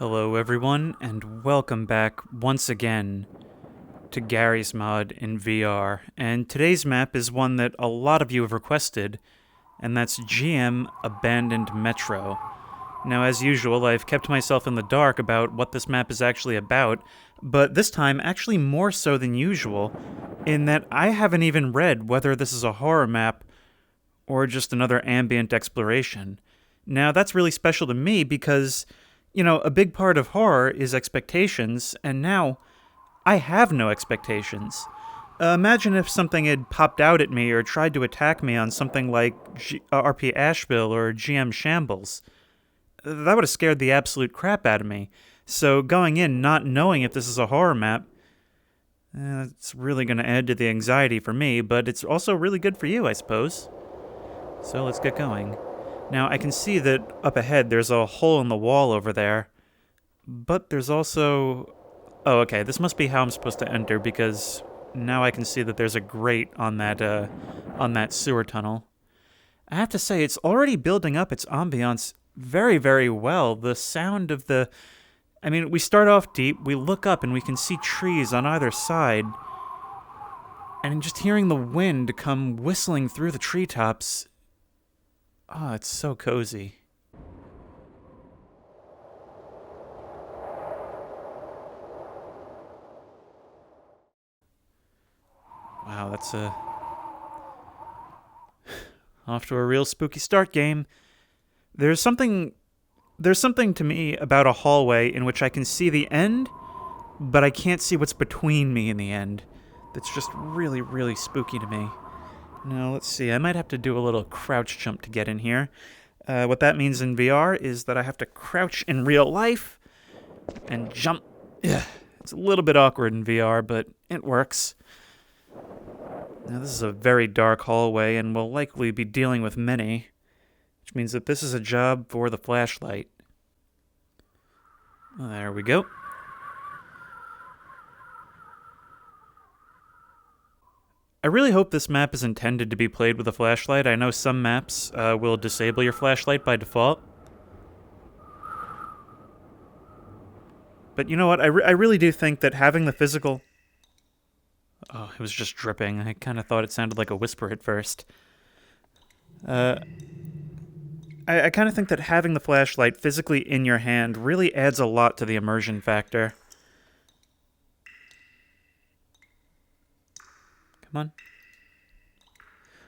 Hello everyone, and welcome back once again to Garry's Mod in VR. And today's map is one that a lot of you have requested, and that's GM Abandoned Metro. Now, as usual, I've kept myself in the dark about what this map is actually about, but this time actually more so than usual, in that I haven't even read whether this is a horror map or just another ambient exploration. Now, that's really special to me because, a big part of horror is expectations, and now I have no expectations. Imagine if something had popped out at me or tried to attack me on something like RP Asheville or GM Shambles. That would have scared the absolute crap out of me. So going in not knowing if this is a horror map, it's really going to add to the anxiety for me, but it's also really good for you, I suppose. So let's get going. Now, I can see that up ahead there's a hole in the wall over there, but there's also... Oh, okay, this must be how I'm supposed to enter, because now I can see that there's a grate on that sewer tunnel. I have to say, it's already building up its ambiance very, very well. The sound of the... we start off deep, we look up, and we can see trees on either side. And just hearing the wind come whistling through the treetops... Oh, it's so cozy. Wow, that's off to a real spooky start, game. There's something to me about a hallway in which I can see the end, but I can't see what's between me and the end. That's just really, really spooky to me. Now, let's see. I might have to do a little crouch jump to get in here. What that means in VR is that I have to crouch in real life and jump. Ugh. It's a little bit awkward in VR, but it works. Now, this is a very dark hallway, and we'll likely be dealing with many, which means that this is a job for the flashlight. There we go. I really hope this map is intended to be played with a flashlight. I know some maps will disable your flashlight by default. But you know what? I really do think that having the physical... Oh, it was just dripping. I kind of thought it sounded like a whisper at first. I kind of think that having the flashlight physically in your hand really adds a lot to the immersion factor. Come on.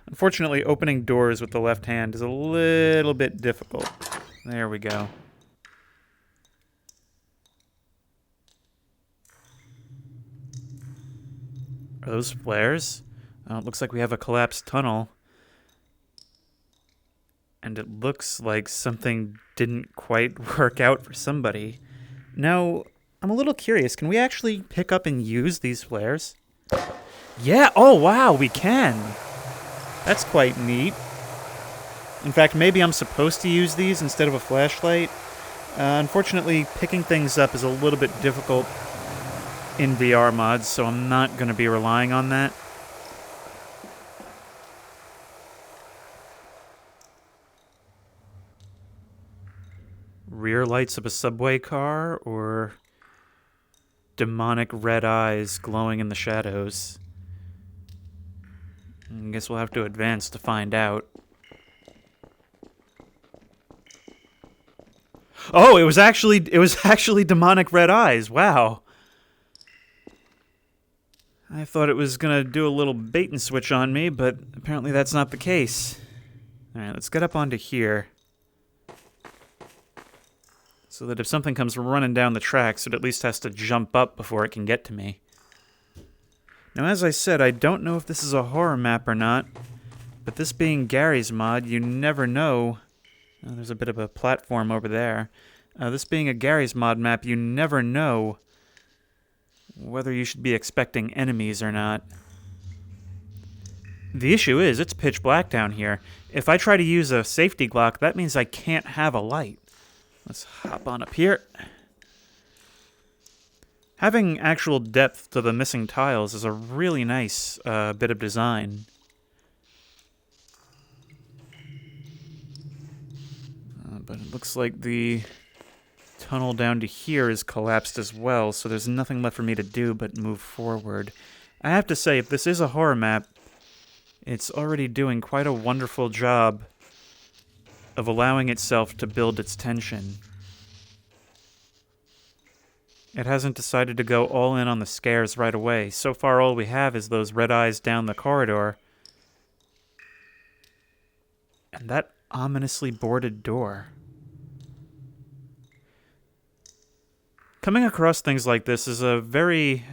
Unfortunately, opening doors with the left hand is a little bit difficult. There we go. Are those flares? Oh, it looks like we have a collapsed tunnel. And it looks like something didn't quite work out for somebody. Now, I'm a little curious. Can we actually pick up and use these flares? Yeah! Oh, wow, we can! That's quite neat. In fact, maybe I'm supposed to use these instead of a flashlight. Unfortunately, picking things up is a little bit difficult in VR mods, so I'm not going to be relying on that. Rear lights of a subway car, or demonic red eyes glowing in the shadows? I guess we'll have to advance to find out. Oh, it was actually demonic red eyes. Wow. I thought it was gonna do a little bait and switch on me, but apparently that's not the case. Alright, let's get up onto here. So that if something comes running down the tracks, it at least has to jump up before it can get to me. Now, as I said, I don't know if this is a horror map or not, but this being Garry's mod, you never know. Oh, there's a bit of a platform over there. This being a Garry's mod map, you never know whether you should be expecting enemies or not. The issue is, it's pitch black down here. If I try to use a safety Glock, that means I can't have a light. Let's hop on up here. Having actual depth to the missing tiles is a really nice bit of design. But it looks like the tunnel down to here is collapsed as well, so there's nothing left for me to do but move forward. I have to say, if this is a horror map, it's already doing quite a wonderful job of allowing itself to build its tension. It hasn't decided to go all in on the scares right away. So far, all we have is those red eyes down the corridor. And that ominously boarded door. Coming across things like this is a very...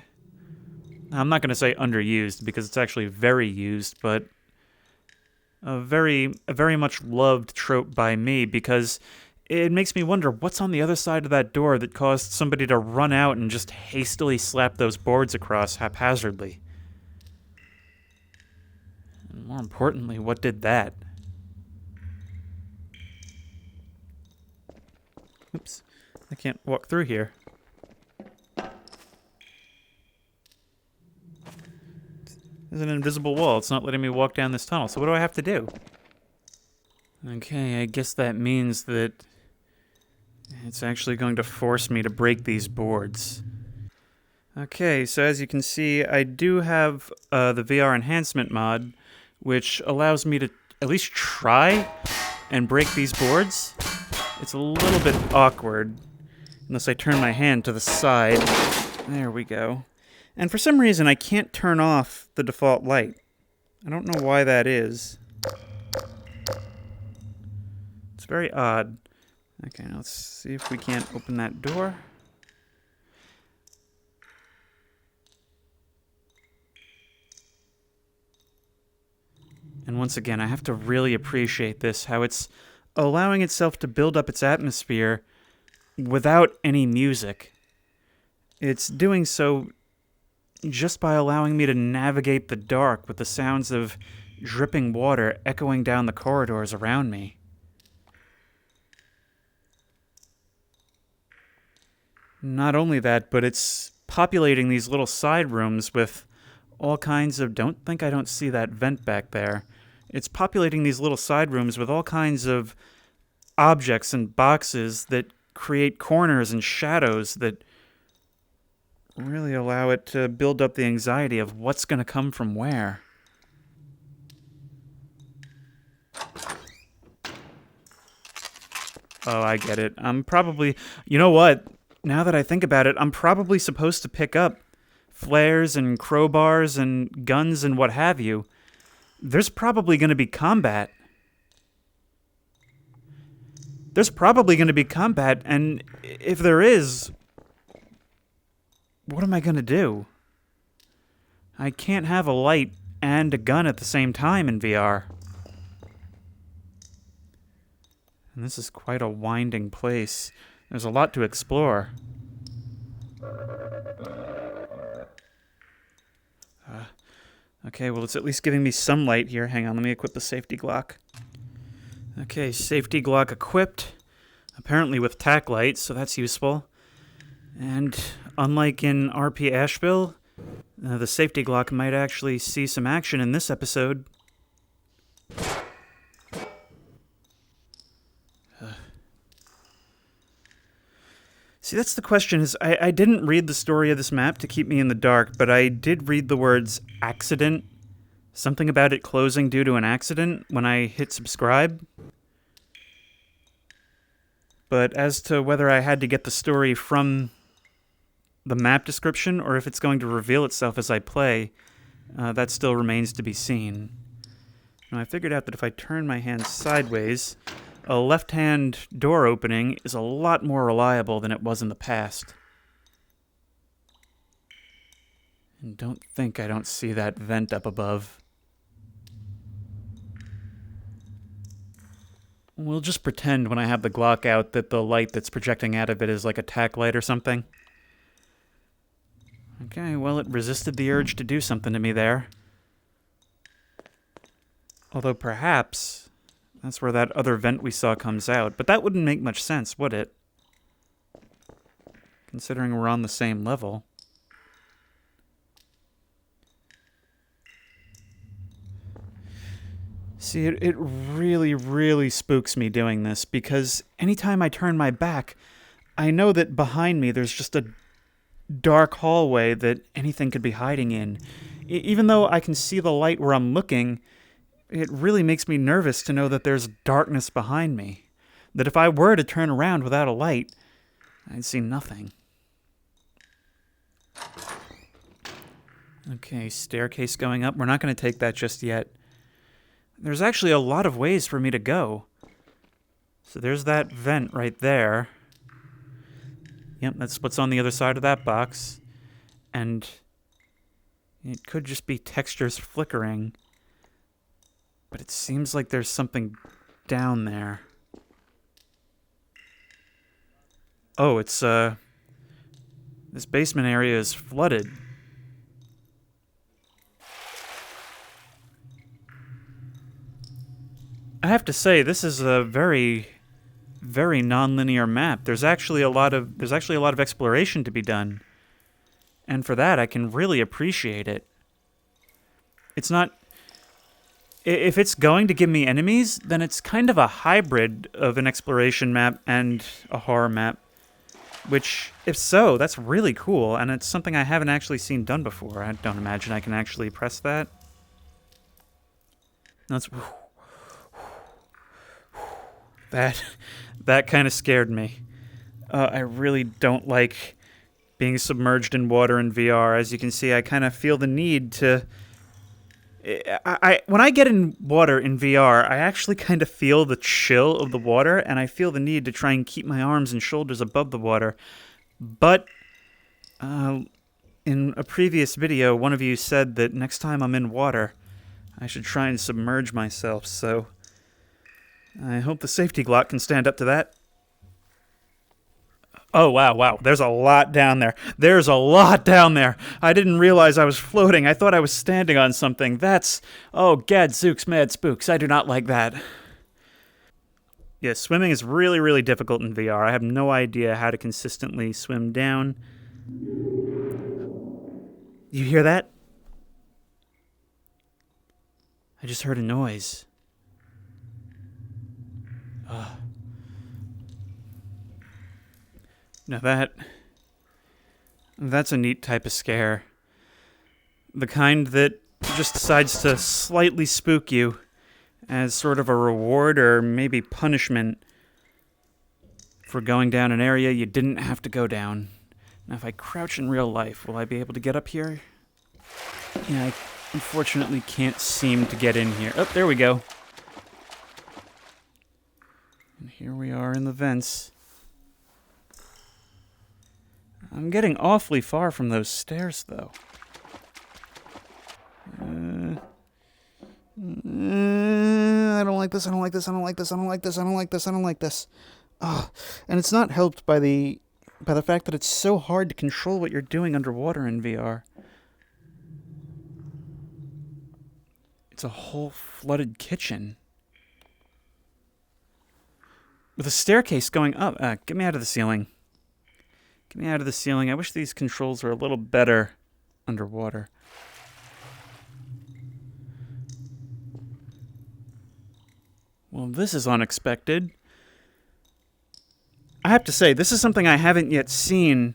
I'm not going to say underused, because it's actually very used, but a very much loved trope by me, because it makes me wonder what's on the other side of that door that caused somebody to run out and just hastily slap those boards across haphazardly. And more importantly, what did that? Oops, I can't walk through here. There's an invisible wall. It's not letting me walk down this tunnel, so what do I have to do? Okay, I guess that means that it's actually going to force me to break these boards. Okay, so as you can see, I do have the VR enhancement mod, which allows me to at least try and break these boards. It's a little bit awkward, unless I turn my hand to the side. There we go. And for some reason, I can't turn off the default light. I don't know why that is. It's very odd. Okay, now let's see if we can't open that door. And once again, I have to really appreciate this, how it's allowing itself to build up its atmosphere without any music. It's doing so just by allowing me to navigate the dark with the sounds of dripping water echoing down the corridors around me. Not only that, but it's populating these little side rooms with all kinds of... Don't think I don't see that vent back there. It's populating these little side rooms with all kinds of objects and boxes that create corners and shadows that really allow it to build up the anxiety of what's going to come from where. Oh, I get it. I'm probably... You know what? Now that I think about it, I'm probably supposed to pick up flares and crowbars and guns and what have you. There's probably going to be combat. And if there is... What am I going to do? I can't have a light and a gun at the same time in VR. And this is quite a winding place. There's a lot to explore. Okay, well, it's at least giving me some light here. Hang on, let me equip the safety Glock. Okay, safety Glock equipped. Apparently with tack lights, so that's useful. And unlike in RP Asheville, the safety Glock might actually see some action in this episode. See, that's the question, is I didn't read the story of this map to keep me in the dark, but I did read the words accident, something about it closing due to an accident when I hit subscribe. But as to whether I had to get the story from the map description or if it's going to reveal itself as I play, that still remains to be seen. Now, I figured out that if I turn my hand sideways, a left-hand door opening is a lot more reliable than it was in the past. And don't think I don't see that vent up above. We'll just pretend when I have the Glock out that the light that's projecting out of it is like a tack light or something. Okay, well, it resisted the urge to do something to me there. Although perhaps that's where that other vent we saw comes out. But that wouldn't make much sense, would it? Considering we're on the same level. See, it really, really spooks me doing this, because anytime I turn my back, I know that behind me there's just a dark hallway that anything could be hiding in. Even though I can see the light where I'm looking, it really makes me nervous to know that there's darkness behind me. That if I were to turn around without a light, I'd see nothing. Okay, staircase going up. We're not going to take that just yet. There's actually a lot of ways for me to go. So there's that vent right there. Yep, that's what's on the other side of that box. And it could just be textures flickering. But it seems like there's something down there. Oh, it's, this basement area is flooded. I have to say, this is a very, very non-linear map. There's actually a lot of exploration to be done. And for that, I can really appreciate it. It's not... If it's going to give me enemies, then it's kind of a hybrid of an exploration map and a horror map. Which, if so, that's really cool, and it's something I haven't actually seen done before. I don't imagine I can actually press that. That's... That kind of scared me. I really don't like being submerged in water in VR. As you can see, I kind of feel the need to... when I get in water in VR, I actually kind of feel the chill of the water, and I feel the need to try and keep my arms and shoulders above the water. But in a previous video, one of you said that next time I'm in water, I should try and submerge myself, so I hope the safety glock can stand up to that. Oh, wow. There's a lot down there. There's a lot down there. I didn't realize I was floating. I thought I was standing on something. Oh, gadzooks, mad spooks. I do not like that. Yeah, swimming is really, really difficult in VR. I have no idea how to consistently swim down. You hear that? I just heard a noise. Now that's a neat type of scare. The kind that just decides to slightly spook you as sort of a reward or maybe punishment for going down an area you didn't have to go down. Now, if I crouch in real life, will I be able to get up here? Yeah, I unfortunately can't seem to get in here. Oh, there we go. And here we are in the vents. I'm getting awfully far from those stairs, though. I don't like this, I don't like this, I don't like this, I don't like this, I don't like this, I don't like this. Oh, and it's not helped by the fact that it's so hard to control what you're doing underwater in VR. It's a whole flooded kitchen. With a staircase going up. Get me out of the ceiling. Get me out of the ceiling. I wish these controls were a little better underwater. Well, this is unexpected. I have to say, this is something I haven't yet seen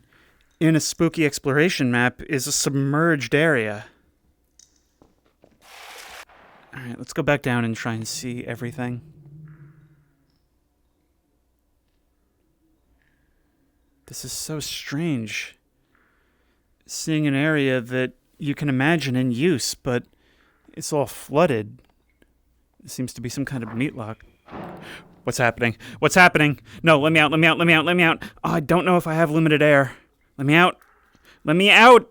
in a spooky exploration map, is a submerged area. Alright, let's go back down and try and see everything. This is so strange. Seeing an area that you can imagine in use, but it's all flooded. It seems to be some kind of meat lock. What's happening? What's happening? No, let me out, let me out, let me out, let me out. Oh, I don't know if I have limited air. Let me out. Let me out!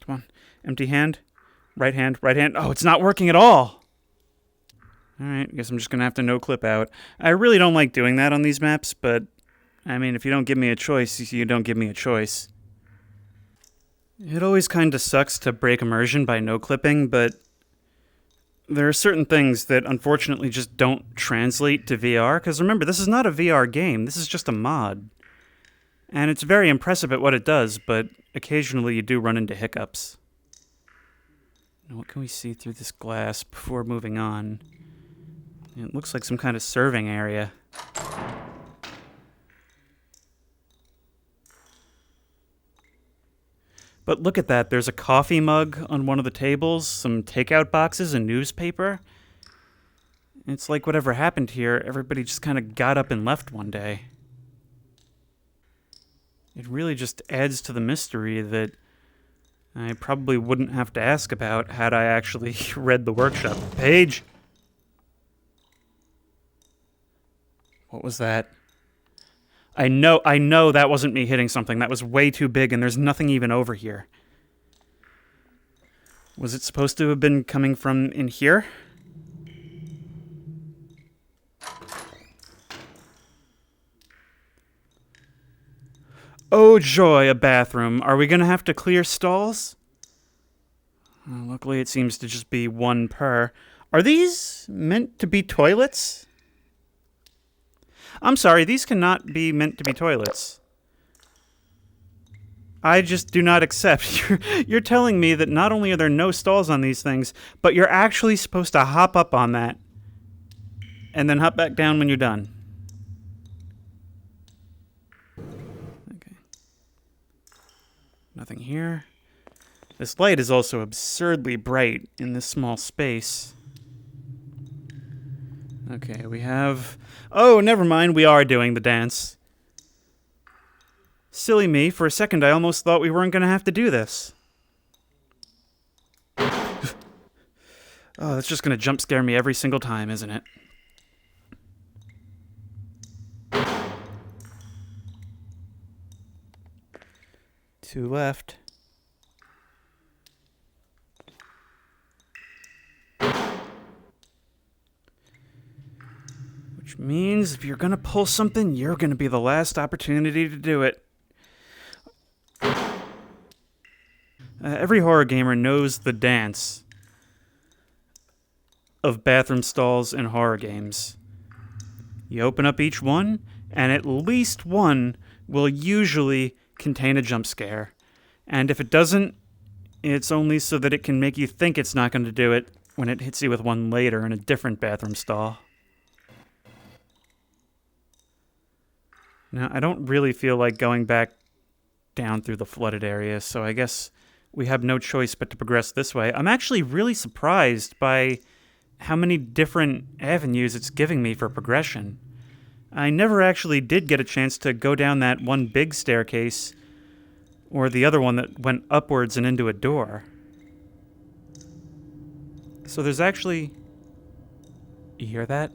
Come on. Empty hand. Right hand, right hand. Oh, it's not working at all! Alright, I guess I'm just gonna have to no-clip out. I really don't like doing that on these maps, but I mean, if you don't give me a choice, you don't give me a choice. It always kind of sucks to break immersion by no-clipping, but there are certain things that unfortunately just don't translate to VR, because remember, this is not a VR game, this is just a mod. And it's very impressive at what it does, but occasionally you do run into hiccups. Now, what can we see through this glass before moving on? It looks like some kind of serving area. But look at that. There's a coffee mug on one of the tables, some takeout boxes, and newspaper. It's like whatever happened here, everybody just kind of got up and left one day. It really just adds to the mystery that I probably wouldn't have to ask about had I actually read the workshop page. What was that? I know that wasn't me hitting something. That was way too big, and there's nothing even over here. Was it supposed to have been coming from in here? Oh joy, a bathroom. Are we gonna have to clear stalls? Well, luckily it seems to just be one per. Are these meant to be toilets? I'm sorry, these cannot be meant to be toilets. I just do not accept. You're telling me that not only are there no stalls on these things, but you're actually supposed to hop up on that and then hop back down when you're done. Okay. Nothing here. This light is also absurdly bright in this small space. Okay, we have... Oh, never mind, we are doing the dance. Silly me, for a second I almost thought we weren't going to have to do this. Oh, that's just going to jump scare me every single time, isn't it? Two left. Which means if you're gonna pull something, you're gonna be the last opportunity to do it. Every horror gamer knows the dance of bathroom stalls in horror games. You open up each one, and at least one will usually contain a jump scare. And if it doesn't, it's only so that it can make you think it's not going to do it when it hits you with one later in a different bathroom stall. Now, I don't really feel like going back down through the flooded area, so I guess we have no choice but to progress this way. I'm actually really surprised by how many different avenues it's giving me for progression. I never actually did get a chance to go down that one big staircase, or the other one that went upwards and into a door. So there's actually... You hear that?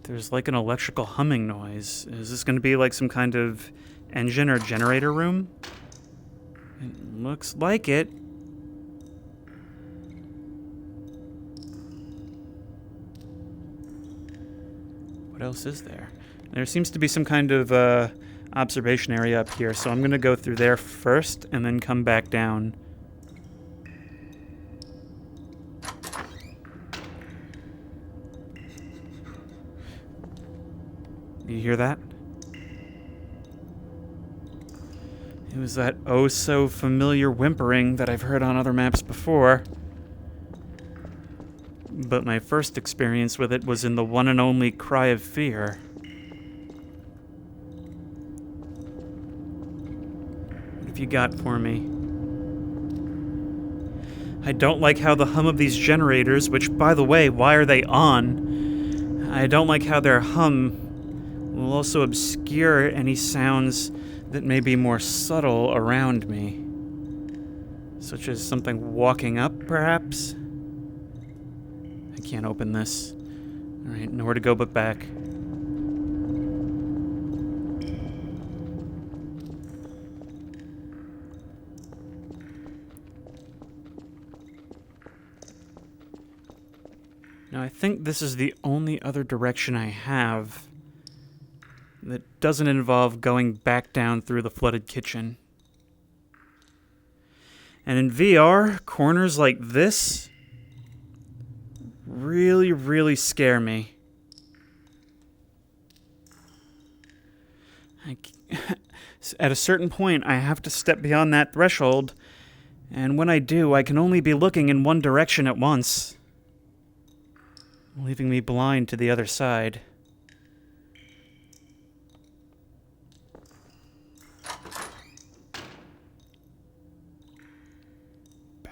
There's like an electrical humming noise. Is this going to be like some kind of engine or generator room? It looks like it. What else is there? There seems to be some kind of observation area up here, so I'm going to go through there first and then come back down. You hear that? It was that oh-so-familiar whimpering that I've heard on other maps before. But my first experience with it was in the one and only Cry of Fear. What have you got for me? I don't like how the hum of these generators, which, by the way, why are they on? I don't like how their hum will also obscure any sounds that may be more subtle around me. Such as something walking up, perhaps? I can't open this. Alright, nowhere to go but back. Now, I think this is the only other direction I have that doesn't involve going back down through the flooded kitchen. And in VR, corners like this really, really scare me. At a certain point, I have to step beyond that threshold, and when I do, I can only be looking in one direction at once, leaving me blind to the other side.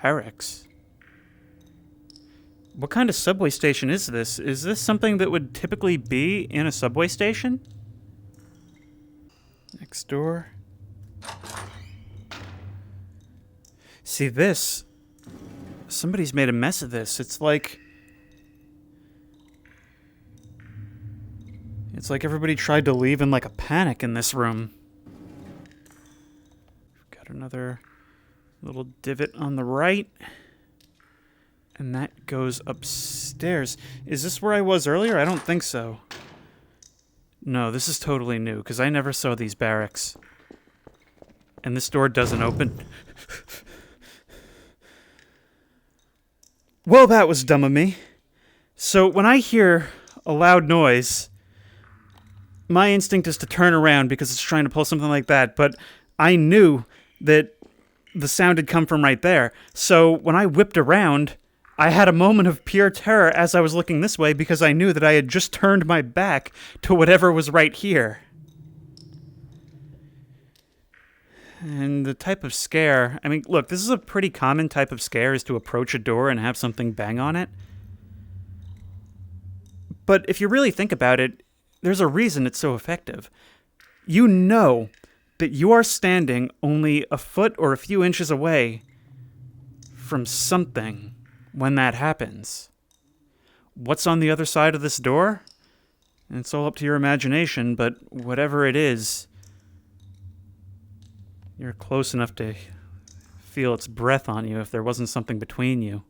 Barracks. What kind of subway station is this? Is this something that would typically be in a subway station? Next door. See this? Somebody's made a mess of this. It's like everybody tried to leave in like a panic in this room. Got another little divot on the right. And that goes upstairs. Is this where I was earlier? I don't think so. No, this is totally new, because I never saw these barracks. And this door doesn't open. Well, that was dumb of me. So when I hear a loud noise, my instinct is to turn around because it's trying to pull something like that, but I knew that the sound had come from right there. So when I whipped around, I had a moment of pure terror as I was looking this way because I knew that I had just turned my back to whatever was right here. And the type of scare, I mean, look, this is a pretty common type of scare, is to approach a door and have something bang on it. But if you really think about it, there's a reason it's so effective. You know that you are standing only a foot or a few inches away from something when that happens. What's on the other side of this door? It's all up to your imagination, but whatever it is, you're close enough to feel its breath on you if there wasn't something between you.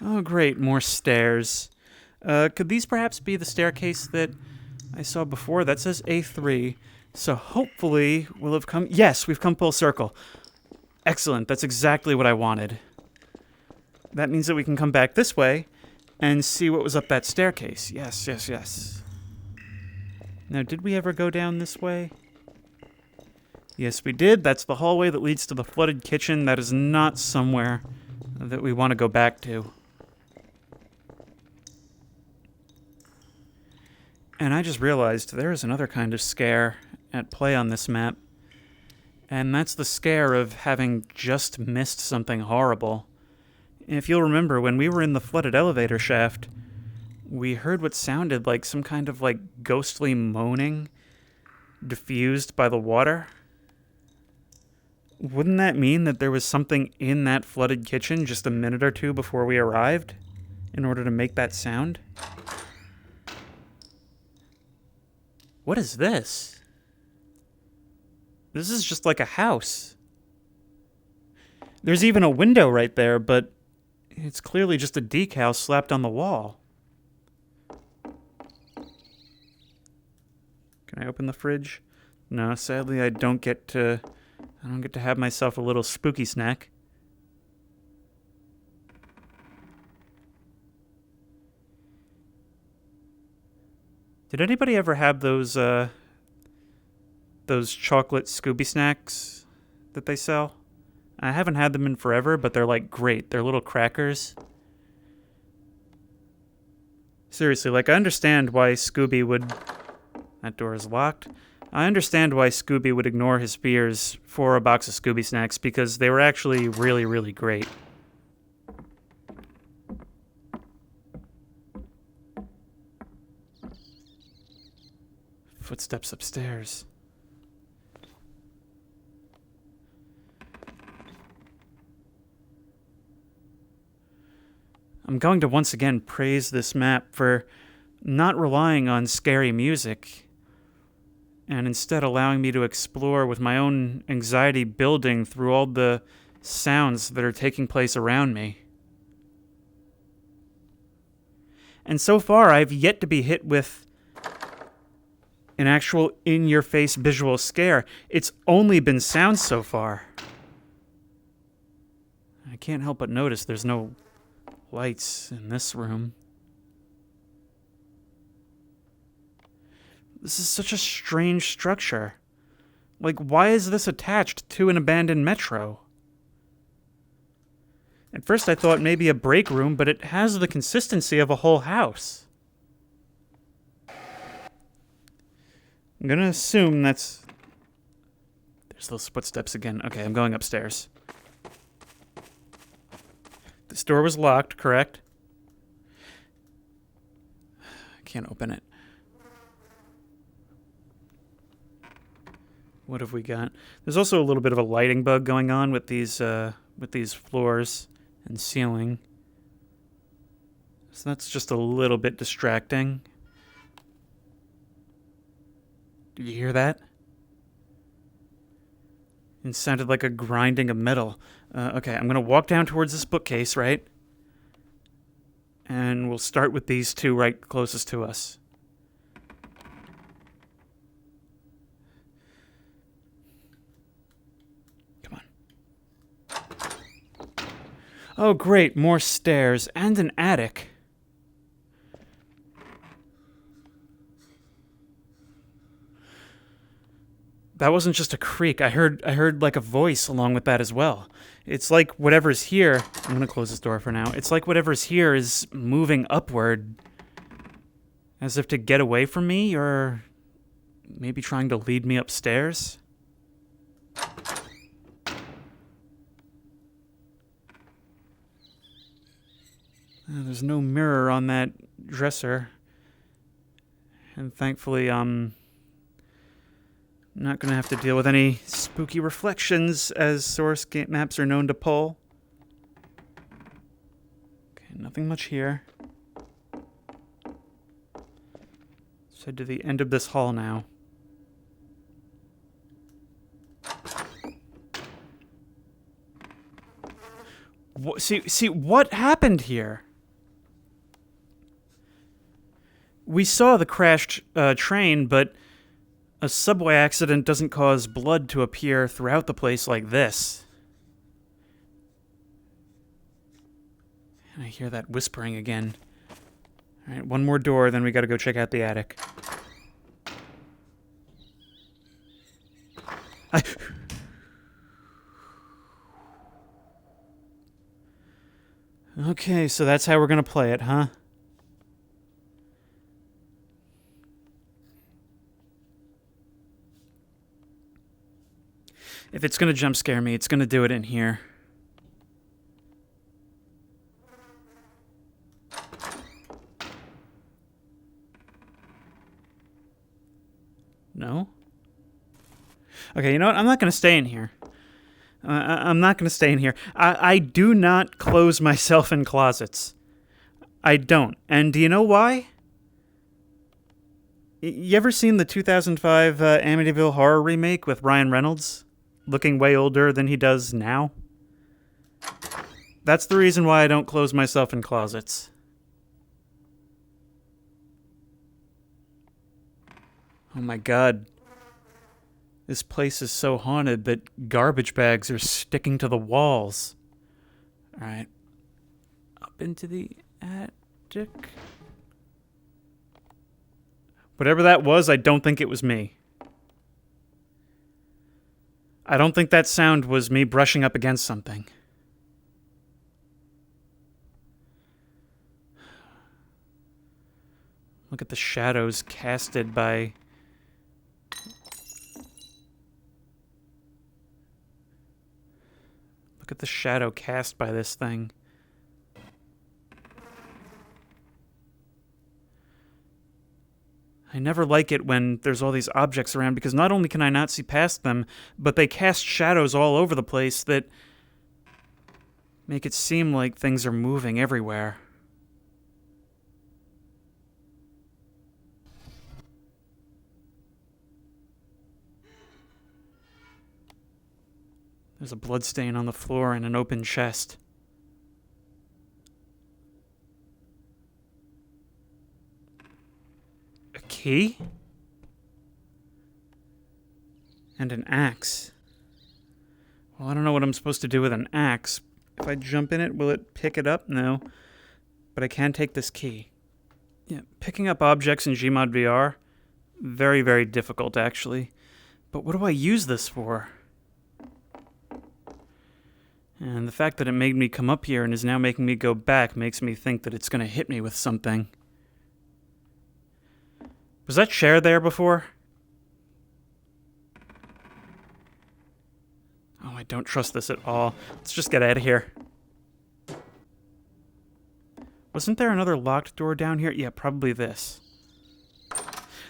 Oh, great, more stairs. Could these perhaps be the staircase that I saw before? That says A3. So hopefully we'll have come... Yes, we've come full circle. Excellent, that's exactly what I wanted. That means that we can come back this way and see what was up that staircase. Yes, yes, yes. Now, did we ever go down this way? Yes, we did. That's the hallway that leads to the flooded kitchen. That is not somewhere that we want to go back to. And I just realized there is another kind of scare at play on this map. And that's the scare of having just missed something horrible. If you'll remember, when we were in the flooded elevator shaft, we heard what sounded like some kind of like ghostly moaning diffused by the water. Wouldn't that mean that there was something in that flooded kitchen just a minute or two before we arrived in order to make that sound? What is this? This is just like a house. There's even a window right there, but it's clearly just a decal slapped on the wall. Can I open the fridge? No, sadly I don't get to have myself a little spooky snack. Did anybody ever have those chocolate Scooby snacks that they sell? I haven't had them in forever, but they're like great. They're little crackers. Seriously, like I understand why Scooby would... That door is locked. I understand why Scooby would ignore his fears for a box of Scooby snacks because they were actually really, really great. Footsteps upstairs. I'm going to once again praise this map for not relying on scary music and instead allowing me to explore with my own anxiety building through all the sounds that are taking place around me. And so far, I've yet to be hit with an actual in-your-face visual scare. It's only been sounds so far. I can't help but notice there's no lights in this room. This is such a strange structure. Like, why is this attached to an abandoned metro? At first I thought maybe a break room, but it has the consistency of a whole house. I'm gonna assume that's There's those footsteps again. Okay, I'm going upstairs. This door was locked, correct? I can't open it. What have we got? There's also a little bit of a lighting bug going on with these floors and ceiling. So that's just a little bit distracting. Did you hear that? It sounded like a grinding of metal. Okay, I'm going to walk down towards this bookcase, right? And we'll start with these two right closest to us. Come on. Oh, great. More stairs and an attic. That wasn't just a creak. I heard like a voice along with that as well. It's like whatever's here... I'm going to close this door for now. It's like whatever's here is moving upward. As if to get away from me, or maybe trying to lead me upstairs. There's no mirror on that dresser. And thankfully, I'm not going to have to deal with any spooky reflections, as source maps are known to pull. Okay, nothing much here. Let's head to the end of this hall now. See, what happened here? We saw the crashed train, but a subway accident doesn't cause blood to appear throughout the place like this. And I hear that whispering again. All right, one more door, then we gotta go check out the attic. Okay, so that's how we're gonna play it, huh? If it's gonna jump scare me, it's gonna do it in here. No? Okay, you know what? I'm not gonna stay in here. I'm not gonna stay in here. I do not close myself in closets. I don't. And do you know why? You ever seen the 2005 Amityville Horror remake with Ryan Reynolds? Looking way older than he does now? That's the reason why I don't close myself in closets. Oh my god. This place is so haunted that garbage bags are sticking to the walls. Alright. Up into the attic. Whatever that was, I don't think it was me. I don't think that sound was me brushing up against something. Look at the shadows casted by... Look at the shadow cast by this thing. I never like it when there's all these objects around, because not only can I not see past them, but they cast shadows all over the place that make it seem like things are moving everywhere. There's a bloodstain on the floor and an open chest. A key? And an axe. Well, I don't know what I'm supposed to do with an axe. If I jump in it, will it pick it up? No. But I can take this key. Yeah, picking up objects in GMOD VR, very, very difficult, actually. But what do I use this for? And the fact that it made me come up here and is now making me go back makes me think that it's going to hit me with something. Was that chair there before? Oh, I don't trust this at all. Let's just get out of here. Wasn't there another locked door down here? Yeah, probably this.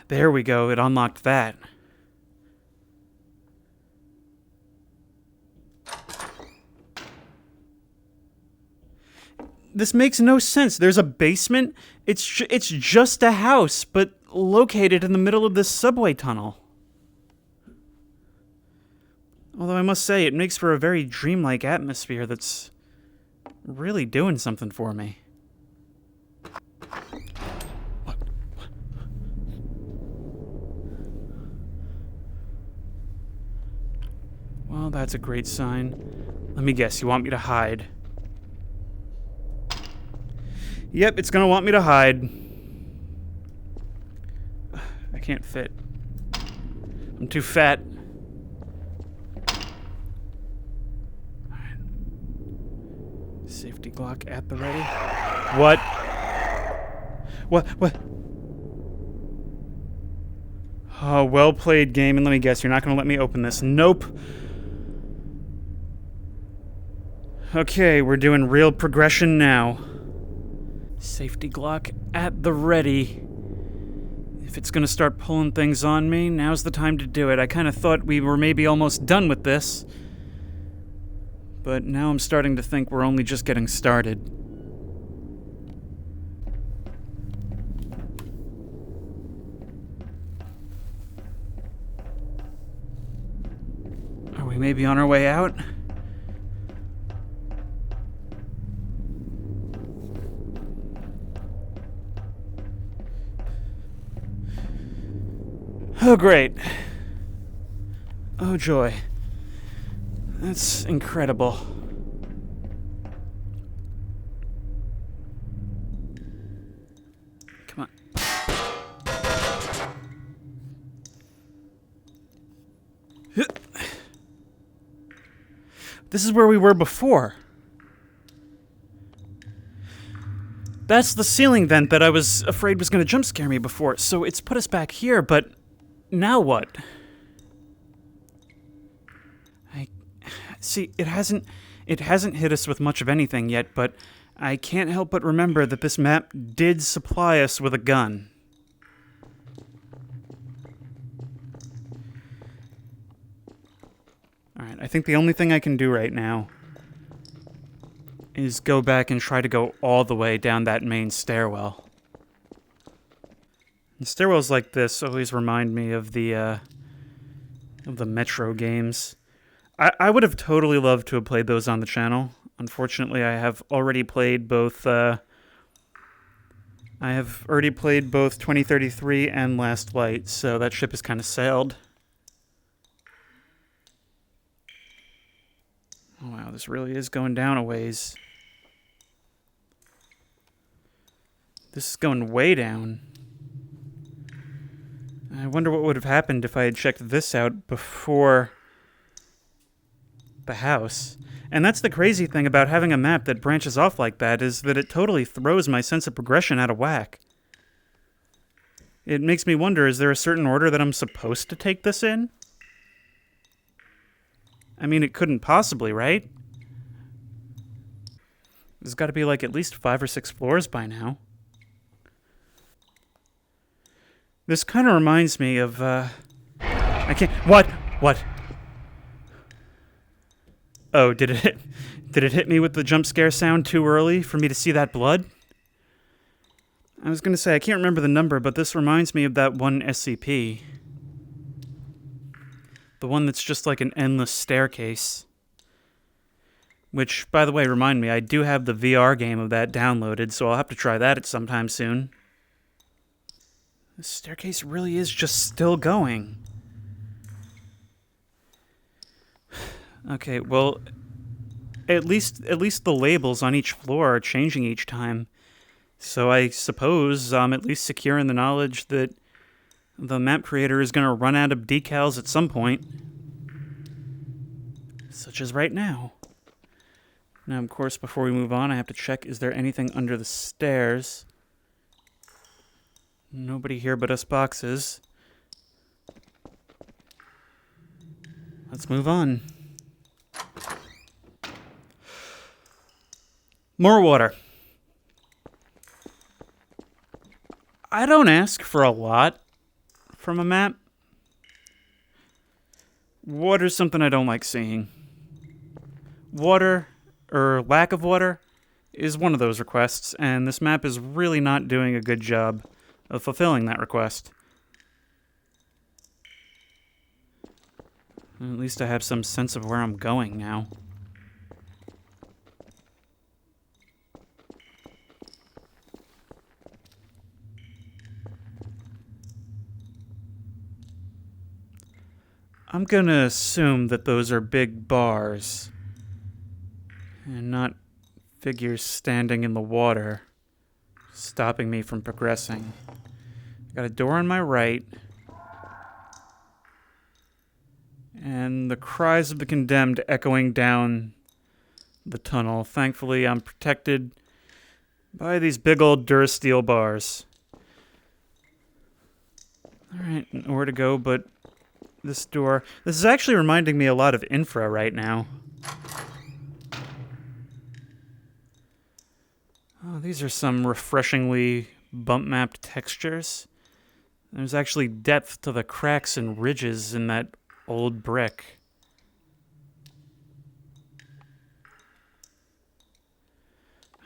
There we go. It unlocked that. This makes no sense. There's a basement. It's just a house, but located in the middle of this subway tunnel. Although I must say, it makes for a very dreamlike atmosphere that's really doing something for me. What? Well, that's a great sign. Let me guess, you want me to hide? Yep, it's gonna want me to hide. I can't fit. I'm too fat. Alright. Safety Glock at the ready. What? What? Oh, well played, game. And let me guess, you're not gonna let me open this. Nope. Okay, we're doing real progression now. Safety Glock at the ready. If it's gonna start pulling things on me, now's the time to do it. I kind of thought we were maybe almost done with this. But now I'm starting to think we're only just getting started. Are we maybe on our way out? Oh, great. Oh, joy. That's incredible. Come on. This is where we were before. That's the ceiling vent that I was afraid was going to jump scare me before. So it's put us back here, but now what? See, it hasn't hit us with much of anything yet, but I can't help but remember that this map did supply us with a gun. Alright, I think the only thing I can do right now is go back and try to go all the way down that main stairwell. And stairwells like this always remind me of the Metro games. I would have totally loved to have played those on the channel. Unfortunately, I have already played both 2033 and Last Light, so that ship has kind of sailed. Oh wow, this really is going down a ways. This is going way down. I wonder what would have happened if I had checked this out before the house. And that's the crazy thing about having a map that branches off like that, is that it totally throws my sense of progression out of whack. It makes me wonder, is there a certain order that I'm supposed to take this in? I mean, it couldn't possibly, right? There's got to be like at least 5 or 6 floors by now. This kind of reminds me of, I can't... What? What? Oh, did it hit me with the jump scare sound too early for me to see that blood? I was going to say, I can't remember the number, but this reminds me of that one SCP. The one that's just like an endless staircase. Which, by the way, remind me, I do have the VR game of that downloaded, so I'll have to try that at some time soon. The staircase really is just still going. Okay, well, at least the labels on each floor are changing each time. So I suppose I'm at least secure in the knowledge that the map creator is going to run out of decals at some point. Such as right now. Now, of course, before we move on, I have to check, is there anything under the stairs? Nobody here but us boxes. Let's move on. More water. I don't ask for a lot from a map. Water's something I don't like seeing. Water, or lack of water, is one of those requests, and this map is really not doing a good job of fulfilling that request. At least I have some sense of where I'm going now. I'm gonna assume that those are big bars and not figures standing in the water, stopping me from progressing. Got a door on my right, and the cries of the condemned echoing down the tunnel. Thankfully, I'm protected by these big old Durasteel bars. Alright, nowhere to go but this door. This is actually reminding me a lot of Infra right now. Oh, these are some refreshingly bump-mapped textures. There's actually depth to the cracks and ridges in that old brick.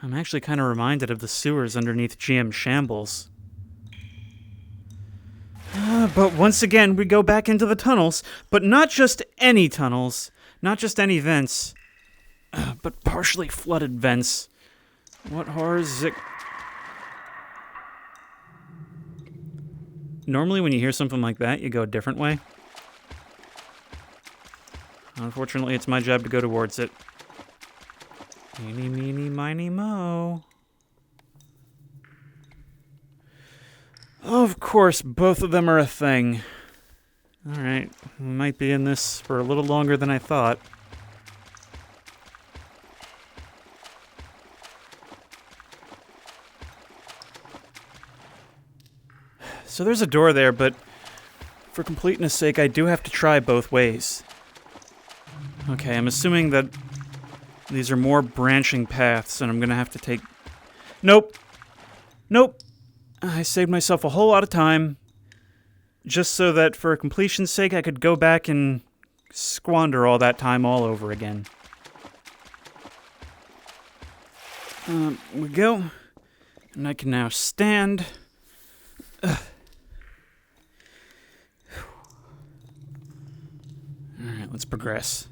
I'm actually kind of reminded of the sewers underneath GM Shambles. But once again, we go back into the tunnels, but not just any tunnels, not just any vents, but partially flooded vents. What horrors is it? Normally when you hear something like that, you go a different way. Unfortunately, it's my job to go towards it. Eeny, meeny, miny, moe. Of course, both of them are a thing. Alright, we might be in this for a little longer than I thought. So there's a door there, but for completeness sake, I do have to try both ways. Okay, I'm assuming that these are more branching paths, and I'm gonna have to take... Nope! Nope! I saved myself a whole lot of time, just so that for completion's sake, I could go back and squander all that time all over again. We go. And I can now stand. Alright, let's progress.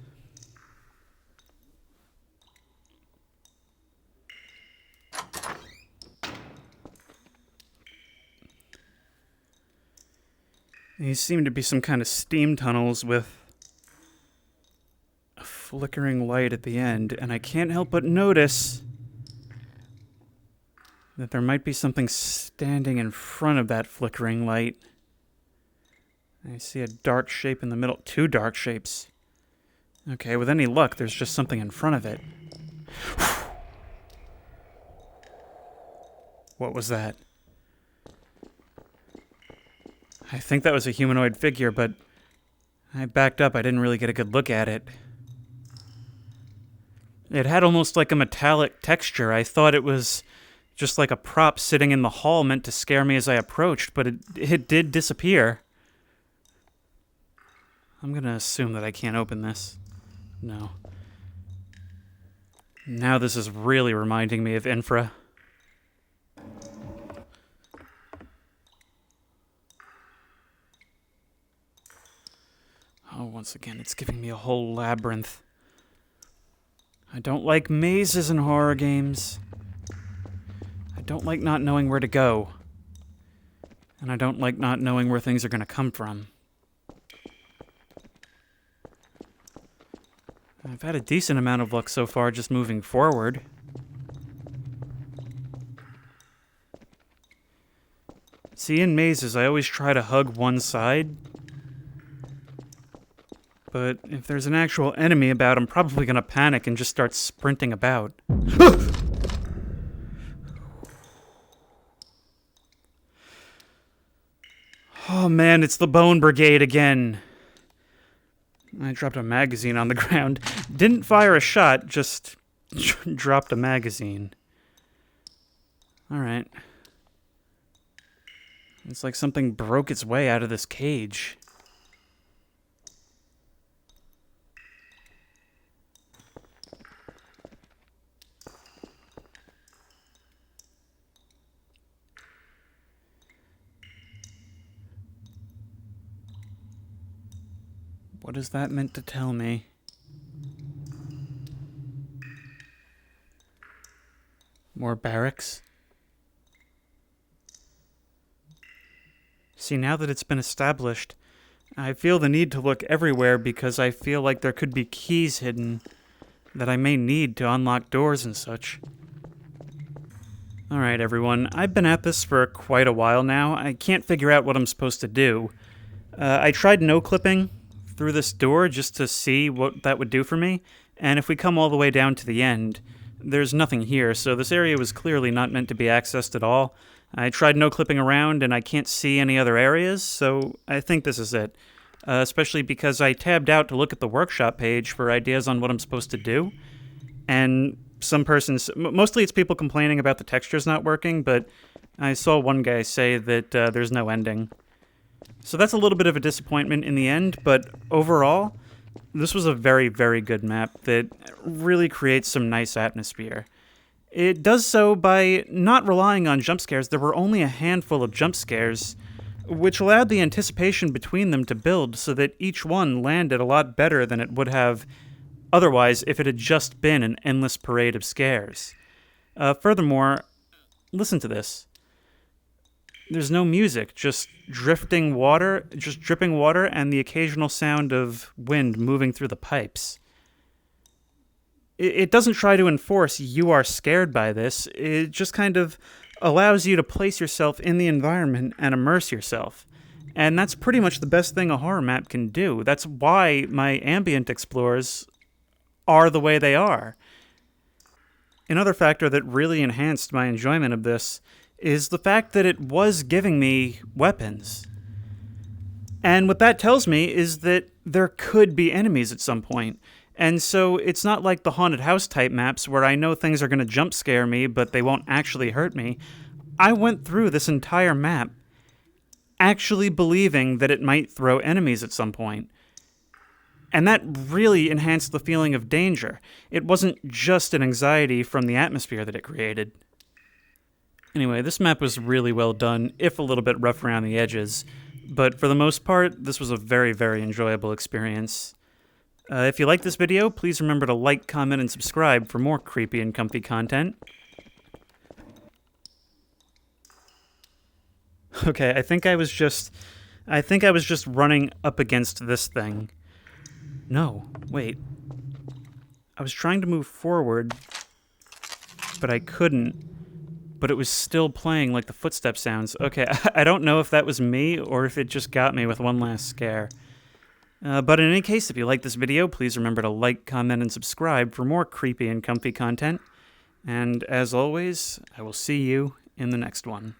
These seem to be some kind of steam tunnels with a flickering light at the end, and I can't help but notice that there might be something standing in front of that flickering light. I see a dark shape in the middle. Two dark shapes. Okay, with any luck, there's just something in front of it. What was that? I think that was a humanoid figure, but I backed up. I didn't really get a good look at it. It had almost like a metallic texture. I thought it was just like a prop sitting in the hall meant to scare me as I approached, but it did disappear. I'm gonna assume that I can't open this. No. Now this is really reminding me of Infra. Oh, once again, it's giving me a whole labyrinth. I don't like mazes in horror games. I don't like not knowing where to go. And I don't like not knowing where things are going to come from. I've had a decent amount of luck so far just moving forward. See, in mazes, I always try to hug one side. But if there's an actual enemy about, I'm probably going to panic and just start sprinting about. Oh man, it's the Bone Brigade again. I dropped a magazine on the ground. Didn't fire a shot, just dropped a magazine. Alright. It's like something broke its way out of this cage. What is that meant to tell me? More barracks? See, now that it's been established, I feel the need to look everywhere because I feel like there could be keys hidden that I may need to unlock doors and such. Alright, everyone. I've been at this for quite a while now. I can't figure out what I'm supposed to do. I tried no-clipping through this door just to see what that would do for me, and if we come all the way down to the end, there's nothing here, so this area was clearly not meant to be accessed at all. I tried no-clipping around, and I can't see any other areas, so I think this is it. Especially because I tabbed out to look at the workshop page for ideas on what I'm supposed to do, and mostly it's people complaining about the textures not working, but I saw one guy say that there's no ending. So that's a little bit of a disappointment in the end, but overall, this was a very, very good map that really creates some nice atmosphere. It does so by not relying on jump scares. There were only a handful of jump scares, which allowed the anticipation between them to build so that each one landed a lot better than it would have otherwise if it had just been an endless parade of scares. Furthermore, listen to this. There's no music, just dripping water, and the occasional sound of wind moving through the pipes. It doesn't try to enforce you are scared by this. It just kind of allows you to place yourself in the environment and immerse yourself. And that's pretty much the best thing a horror map can do. That's why my ambient explorers are the way they are. Another factor that really enhanced my enjoyment of this is the fact that it was giving me weapons. And what that tells me is that there could be enemies at some point. And so it's not like the haunted house type maps where I know things are going to jump scare me, but they won't actually hurt me. I went through this entire map actually believing that it might throw enemies at some point. And that really enhanced the feeling of danger. It wasn't just an anxiety from the atmosphere that it created. Anyway, this map was really well done, if a little bit rough around the edges, but for the most part, this was a very, very enjoyable experience. If you like this video, please remember to like, comment, and subscribe for more creepy and comfy content. Okay, I think I was just running up against this thing. No, wait. I was trying to move forward, but I couldn't. But it was still playing like the footstep sounds. Okay, I don't know if that was me or if it just got me with one last scare. But in any case, if you like this video, please remember to like, comment, and subscribe for more creepy and comfy content. And as always, I will see you in the next one.